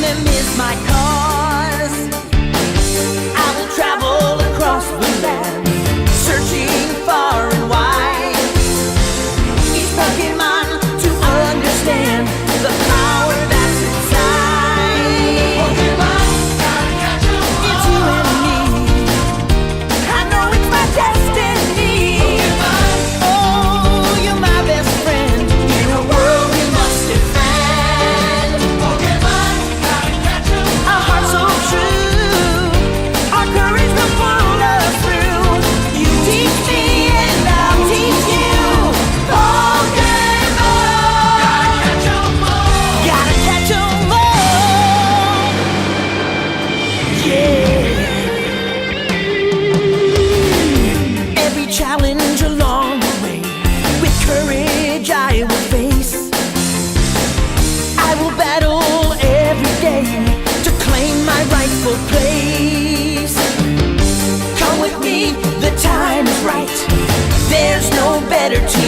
them is my cause. I will travel across the land, searching far and wide. Each Pokemon to understand the power that's inside. Pokemon, gotta catch 'em all. It's you and me. I know it's my destiny. Pokemon, oh, you're my best friend in a world we must defend. Pokemon, gotta catch 'em all. A heart so true, our courage will pull us through. You teach me and I'll teach you. Pokemon, gotta catch 'em all. Gotta catch 'em all. Yeah. Every challenge along the way, with courage I will face. I will battle every day to claim my rightful place. Come with me, the time is right. There's no better team